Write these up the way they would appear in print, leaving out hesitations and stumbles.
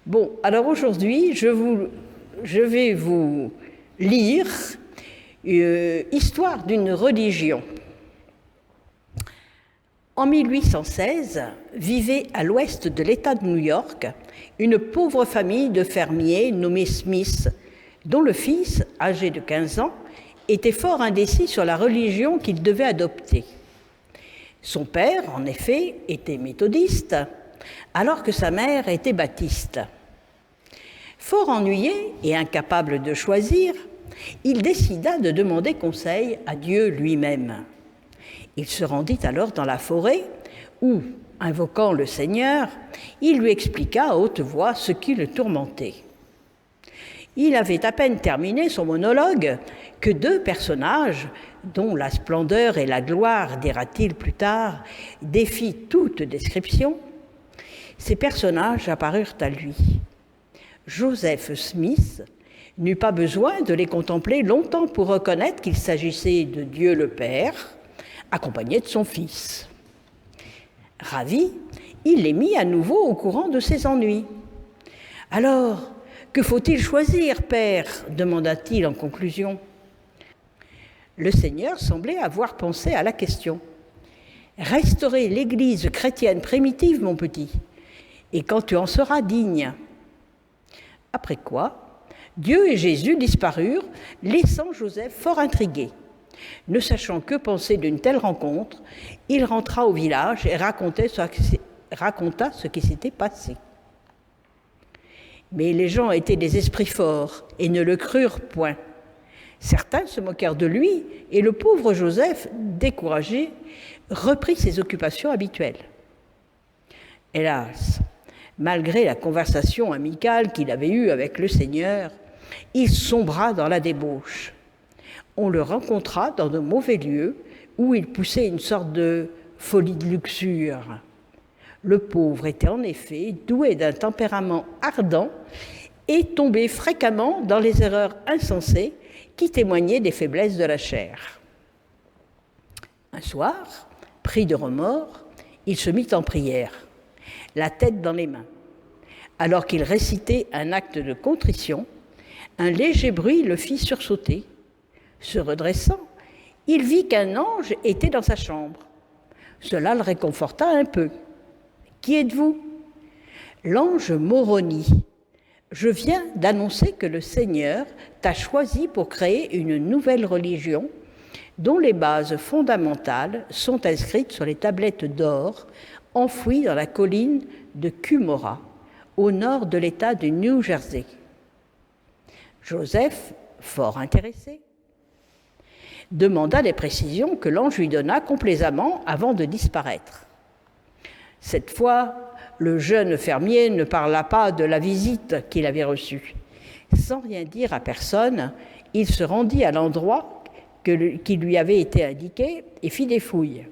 Bon, alors aujourd'hui, je vais vous lire Histoire d'une religion. En 1816, vivait à l'ouest de l'État de New York une pauvre famille de fermiers nommés Smith, dont le fils, âgé de 15 ans, était fort indécis sur la religion qu'il devait adopter. Son père, en effet, était méthodiste, alors que sa mère était baptiste. Fort ennuyé et incapable de choisir, il décida de demander conseil à Dieu lui-même. Il se rendit alors dans la forêt où, invoquant le Seigneur, il lui expliqua à haute voix ce qui le tourmentait. Il avait à peine terminé son monologue que deux personnages, dont la splendeur et la gloire, dira-t-il plus tard, défient toute description, ces personnages apparurent à lui. Joseph Smith n'eut pas besoin de les contempler longtemps pour reconnaître qu'il s'agissait de Dieu le Père, accompagné de son fils. Ravi, il les mit à nouveau au courant de ses ennuis. « Alors, que faut-il choisir, Père ?» demanda-t-il en conclusion. Le Seigneur semblait avoir pensé à la question. « Restaurer l'Église chrétienne primitive, mon petit, et quand tu en seras digne. » Après quoi, Dieu et Jésus disparurent, laissant Joseph fort intrigué. Ne sachant que penser d'une telle rencontre, il rentra au village et raconta ce qui s'était passé. Mais les gens étaient des esprits forts et ne le crurent point. Certains se moquèrent de lui et le pauvre Joseph, découragé, reprit ses occupations habituelles. Hélas, malgré la conversation amicale qu'il avait eue avec le Seigneur, il sombra dans la débauche. On le rencontra dans de mauvais lieux où il poussait une sorte de folie de luxure. Le pauvre était en effet doué d'un tempérament ardent et tombait fréquemment dans les erreurs insensées qui témoignaient des faiblesses de la chair. Un soir, pris de remords, il se mit en prière, la tête dans les mains. Alors qu'il récitait un acte de contrition, un léger bruit le fit sursauter. Se redressant, il vit qu'un ange était dans sa chambre. Cela le réconforta un peu. « Qui êtes-vous » ? L'ange Moroni. « Je viens d'annoncer que le Seigneur t'a choisi pour créer une nouvelle religion dont les bases fondamentales sont inscrites sur les tablettes d'or enfouies dans la colline de Cumorah, au nord de l'État du New Jersey. » Joseph, fort intéressé, demanda des précisions que l'ange lui donna complaisamment avant de disparaître. Cette fois, le jeune fermier ne parla pas de la visite qu'il avait reçue. Sans rien dire à personne, il se rendit à l'endroit qui lui avait été indiqué et fit des fouilles.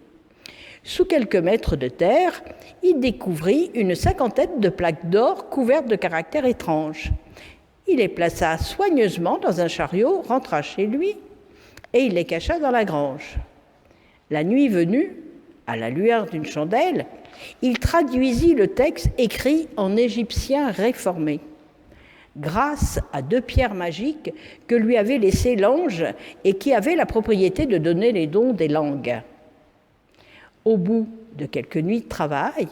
Sous quelques mètres de terre, il découvrit une cinquantaine de plaques d'or couvertes de caractères étranges. Il les plaça soigneusement dans un chariot, rentra chez lui et il les cacha dans la grange. La nuit venue, à la lueur d'une chandelle, il traduisit le texte écrit en égyptien réformé, grâce à deux pierres magiques que lui avait laissées l'ange et qui avaient la propriété de donner les dons des langues. Au bout de quelques nuits de travail,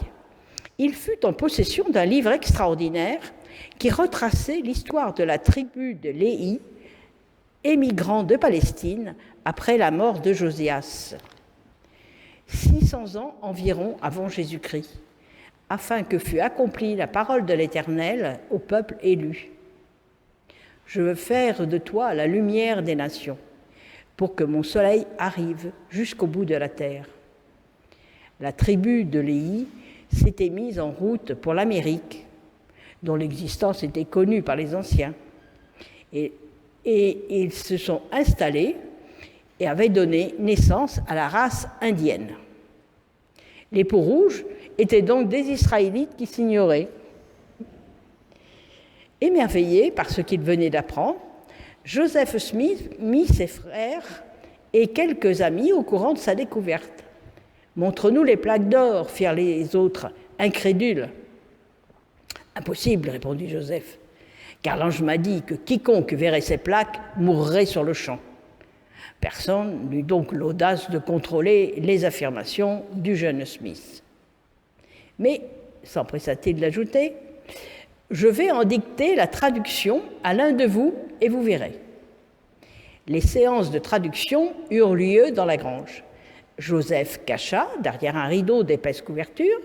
il fut en possession d'un livre extraordinaire qui retraçait l'histoire de la tribu de Léhi, émigrant de Palestine après la mort de Josias, 600 ans environ avant Jésus-Christ, afin que fût accomplie la parole de l'Éternel au peuple élu. « Je veux faire de toi la lumière des nations, pour que mon soleil arrive jusqu'au bout de la terre. » La tribu de Léhi s'était mise en route pour l'Amérique, dont l'existence était connue par les anciens. Et ils se sont installés et avaient donné naissance à la race indienne. Les peaux-rouges étaient donc des Israélites qui s'ignoraient. Émerveillé par ce qu'il venait d'apprendre, Joseph Smith mit ses frères et quelques amis au courant de sa découverte. « Montre-nous les plaques d'or » firent les autres, incrédules. Impossible, répondit Joseph, car l'ange m'a dit que quiconque verrait ces plaques mourrait sur le champ. Personne n'eut donc l'audace de contrôler les affirmations du jeune Smith. Mais, s'empressa-t-il d'ajouter, je vais en dicter la traduction à l'un de vous et vous verrez. Les séances de traduction eurent lieu dans la grange. Joseph cacha derrière un rideau d'épaisse couverture.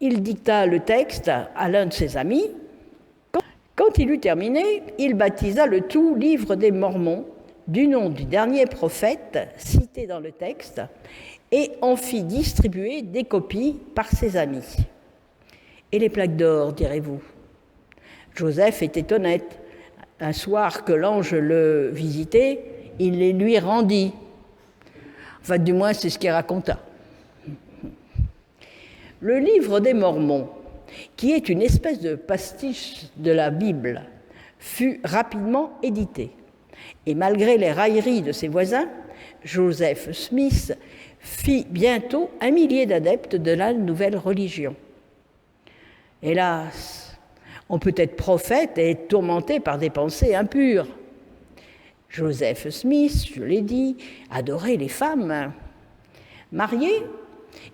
Il dicta le texte à l'un de ses amis. Quand il eut terminé, il baptisa le tout Livre des Mormons du nom du dernier prophète cité dans le texte et en fit distribuer des copies par ses amis. Et les plaques d'or, direz-vous? Joseph était honnête. Un soir que l'ange le visitait, il les lui rendit. Enfin, du moins, c'est ce qu'il raconta. Le Livre des Mormons, qui est une espèce de pastiche de la Bible, fut rapidement édité. Et malgré les railleries de ses voisins, Joseph Smith fit bientôt 1 millier d'adeptes de la nouvelle religion. Hélas, on peut être prophète et être tourmenté par des pensées impures. Joseph Smith, je l'ai dit, adorait les femmes. Marié,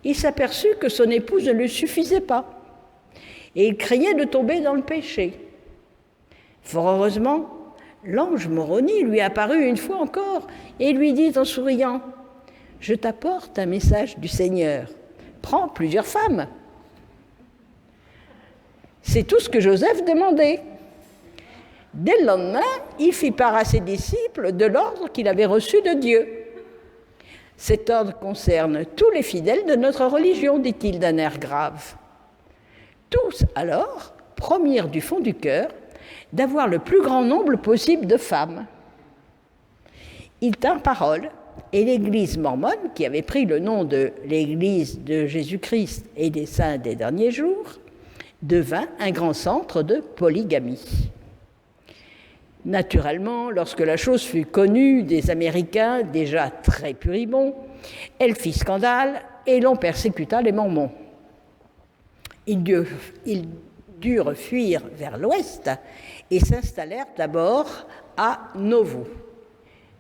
il s'aperçut que son épouse ne lui suffisait pas et il craignait de tomber dans le péché. Fort heureusement, l'ange Moroni lui apparut une fois encore et lui dit en souriant « Je t'apporte un message du Seigneur. Prends plusieurs femmes. » C'est tout ce que Joseph demandait. Dès le lendemain, il fit part à ses disciples de l'ordre qu'il avait reçu de Dieu. Cet ordre concerne tous les fidèles de notre religion, dit-il d'un air grave. Tous, alors, promirent du fond du cœur d'avoir le plus grand nombre possible de femmes. Il tint parole, et l'Église mormone, qui avait pris le nom de l'Église de Jésus-Christ et des saints des derniers jours, devint un grand centre de polygamie. Naturellement, lorsque la chose fut connue des Américains, déjà très puribonds, elle fit scandale et l'on persécuta les Mormons. Ils durent fuir vers l'ouest et s'installèrent d'abord à Nauvoo.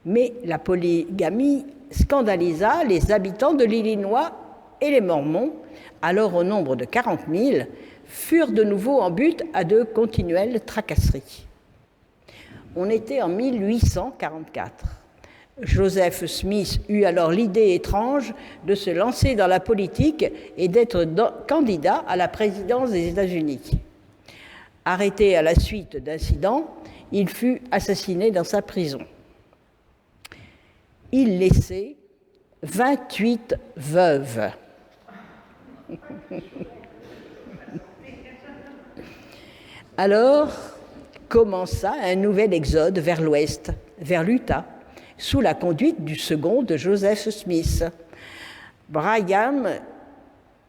Mais la polygamie scandalisa les habitants de l'Illinois et les Mormons, alors au nombre de 40 000, furent de nouveau en butte à de continuelles tracasseries. On était en 1844. Joseph Smith eut alors l'idée étrange de se lancer dans la politique et d'être candidat à la présidence des États-Unis. Arrêté à la suite d'incidents, il fut assassiné dans sa prison. Il laissait 28 veuves. Alors commença un nouvel exode vers l'ouest, vers l'Utah, sous la conduite du second de Joseph Smith, Brigham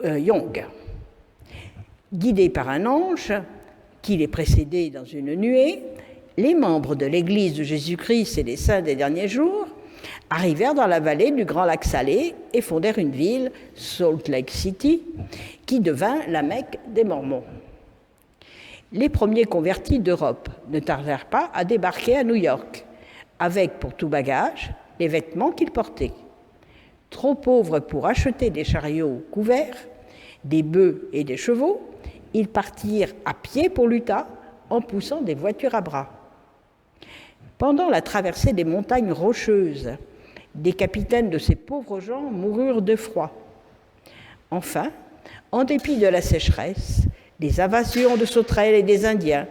Young. Guidés par un ange qui les précédait dans une nuée, les membres de l'Église de Jésus-Christ et des saints des derniers jours arrivèrent dans la vallée du Grand Lac Salé et fondèrent une ville, Salt Lake City, qui devint la Mecque des Mormons. Les premiers convertis d'Europe ne tardèrent pas à débarquer à New York, avec pour tout bagage les vêtements qu'ils portaient. Trop pauvres pour acheter des chariots couverts, des bœufs et des chevaux, ils partirent à pied pour l'Utah en poussant des voitures à bras. Pendant la traversée des montagnes rocheuses, des capitaines de ces pauvres gens moururent de froid. Enfin, en dépit de la sécheresse, des invasions de sauterelles et des Indiens,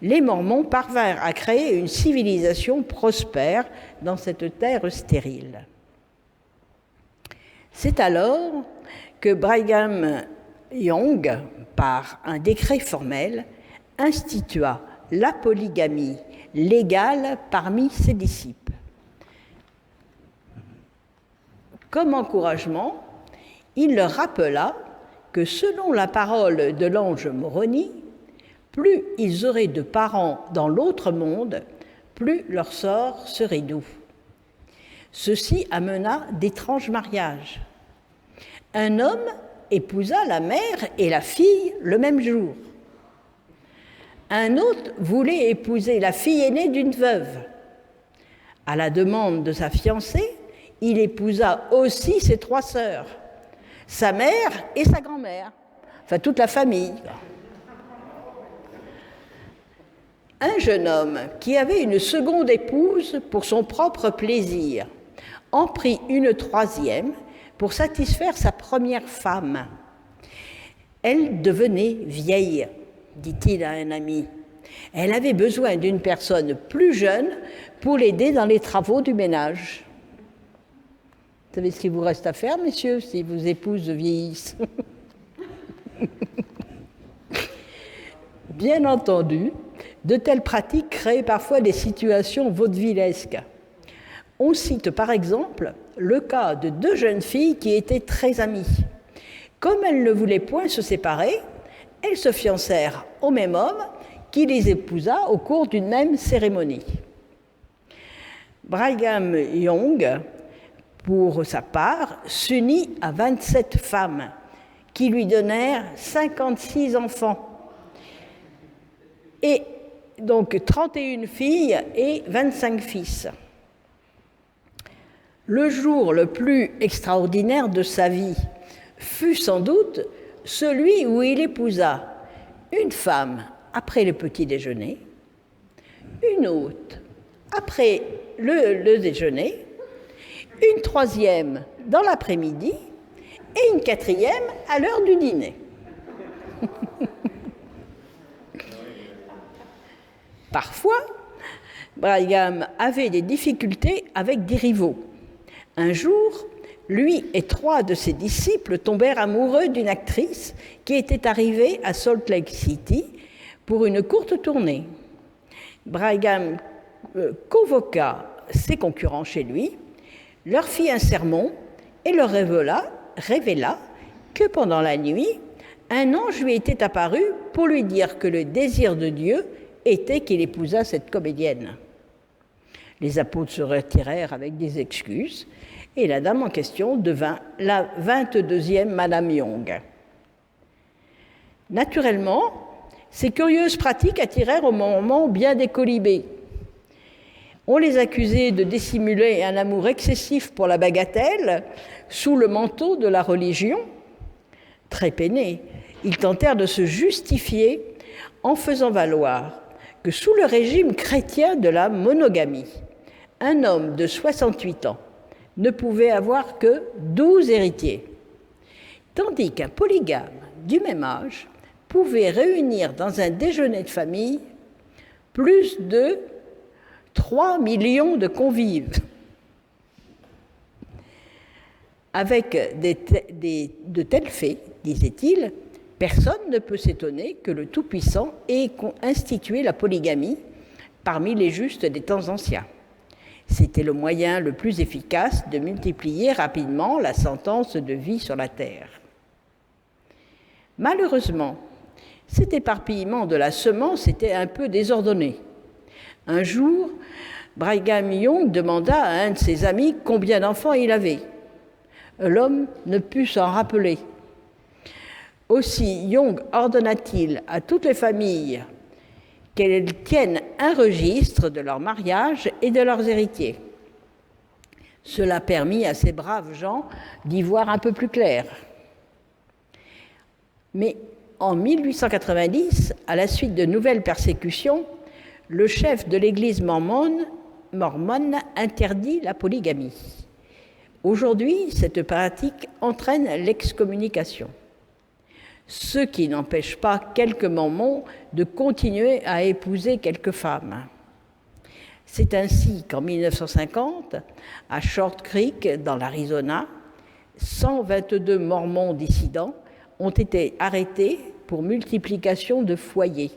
les Mormons parvinrent à créer une civilisation prospère dans cette terre stérile. C'est alors que Brigham Young, par un décret formel, institua la polygamie légale parmi ses disciples. Comme encouragement, il leur rappela que selon la parole de l'ange Moroni, plus ils auraient de parents dans l'autre monde, plus leur sort serait doux. Ceci amena d'étranges mariages. Un homme épousa la mère et la fille le même jour. Un autre voulait épouser la fille aînée d'une veuve. À la demande de sa fiancée, il épousa aussi ses 3 sœurs, sa mère et sa grand-mère, enfin toute la famille. Un jeune homme qui avait une seconde épouse pour son propre plaisir en prit une 3e pour satisfaire sa première femme. Elle devenait vieille, dit-il à un ami. Elle avait besoin d'une personne plus jeune pour l'aider dans les travaux du ménage. Vous savez ce qu'il vous reste à faire, messieurs, si vos épouses vieillissent? Bien entendu, de telles pratiques créent parfois des situations vaudevillesques. On cite par exemple le cas de 2 jeunes filles qui étaient très amies. Comme elles ne voulaient point se séparer, elles se fiancèrent au même homme qui les épousa au cours d'une même cérémonie. Brigham Young, pour sa part, s'unit à 27 femmes qui lui donnèrent 56 enfants. Et donc 31 filles et 25 fils. Le jour le plus extraordinaire de sa vie fut sans doute celui où il épousa une femme après le petit déjeuner, une autre après le déjeuner, une 3e dans l'après-midi et une 4e à l'heure du dîner. Parfois, Brigham avait des difficultés avec des rivaux. Un jour, lui et 3 de ses disciples tombèrent amoureux d'une actrice qui était arrivée à Salt Lake City pour une courte tournée. Brigham convoqua ses concurrents chez lui, leur fit un sermon et leur révéla que pendant la nuit, un ange lui était apparu pour lui dire que le désir de Dieu était qu'il épousât cette comédienne. Les apôtres se retirèrent avec des excuses et la dame en question devint la 22e Madame Young. Naturellement, ces curieuses pratiques attirèrent au moment bien des colibés. On les accusait de dissimuler un amour excessif pour la bagatelle sous le manteau de la religion. Très peinés, ils tentèrent de se justifier en faisant valoir que sous le régime chrétien de la monogamie, un homme de 68 ans ne pouvait avoir que 12 héritiers, tandis qu'un polygame du même âge pouvait réunir dans un déjeuner de famille plus de 3 millions de convives. Avec de tels faits, disait-il, personne ne peut s'étonner que le Tout-Puissant ait institué la polygamie parmi les justes des temps anciens. C'était le moyen le plus efficace de multiplier rapidement la sentence de vie sur la terre. Malheureusement, cet éparpillement de la semence était un peu désordonné. Un jour, Brigham Young demanda à un de ses amis combien d'enfants il avait. L'homme ne put s'en rappeler. Aussi, Young ordonna-t-il à toutes les familles qu'elles tiennent un registre de leur mariage et de leurs héritiers. Cela permit à ces braves gens d'y voir un peu plus clair. Mais en 1890, à la suite de nouvelles persécutions, le chef de l'Église mormone interdit la polygamie. Aujourd'hui, cette pratique entraîne l'excommunication, ce qui n'empêche pas quelques mormons de continuer à épouser quelques femmes. C'est ainsi qu'en 1950, à Short Creek, dans l'Arizona, 122 mormons dissidents ont été arrêtés pour multiplication de foyers.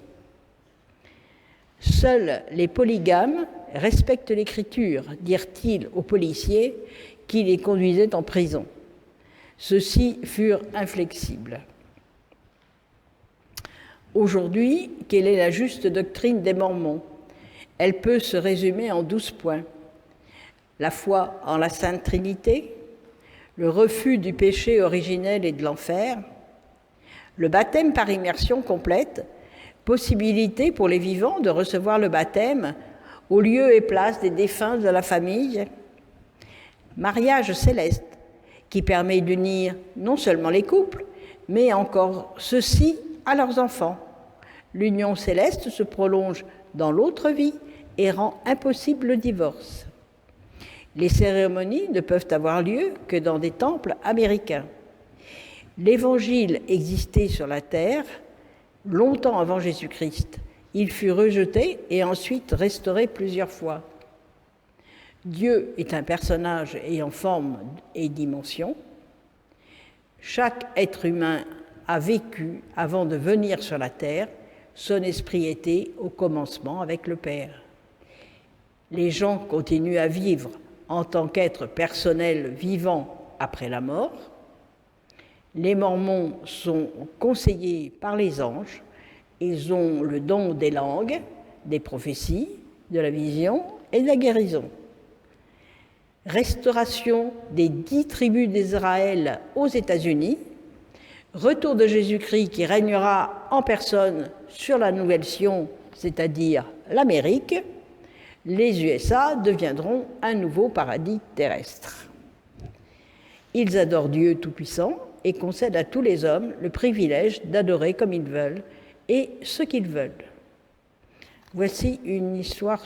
Seuls les polygames respectent l'écriture, dirent-ils aux policiers qui les conduisaient en prison. Ceux-ci furent inflexibles. Aujourd'hui, quelle est la juste doctrine des Mormons? Elle peut se résumer en 12 points. La foi en la Sainte Trinité, le refus du péché originel et de l'enfer, le baptême par immersion complète, possibilité pour les vivants de recevoir le baptême au lieu et place des défunts de la famille, mariage céleste qui permet d'unir non seulement les couples, mais encore ceux-ci à leurs enfants. L'union céleste se prolonge dans l'autre vie et rend impossible le divorce. Les cérémonies ne peuvent avoir lieu que dans des temples américains. L'Évangile existait sur la terre longtemps avant Jésus-Christ. Il fut rejeté et ensuite restauré plusieurs fois. Dieu est un personnage ayant forme et dimension. Chaque être humain a vécu avant de venir sur la terre. Son esprit était au commencement avec le Père. Les gens continuent à vivre en tant qu'êtres personnels vivants après la mort. Les Mormons sont conseillés par les anges. Ils ont le don des langues, des prophéties, de la vision et de la guérison. Restauration des 10 tribus d'Israël aux États-Unis. Retour de Jésus-Christ qui régnera en personne sur la Nouvelle-Sion, c'est-à-dire l'Amérique. Les USA deviendront un nouveau paradis terrestre. Ils adorent Dieu Tout-Puissant et concèdent à tous les hommes le privilège d'adorer comme ils veulent et ce qu'ils veulent. Voici une histoire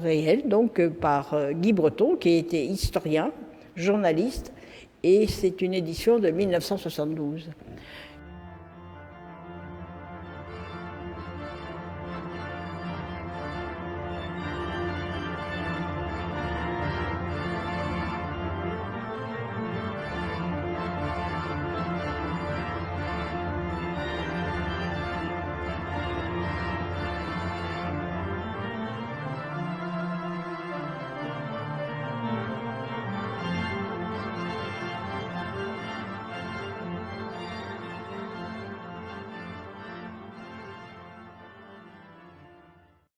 réelle, donc par Guy Breton, qui était historien, journaliste, et c'est une édition de 1972.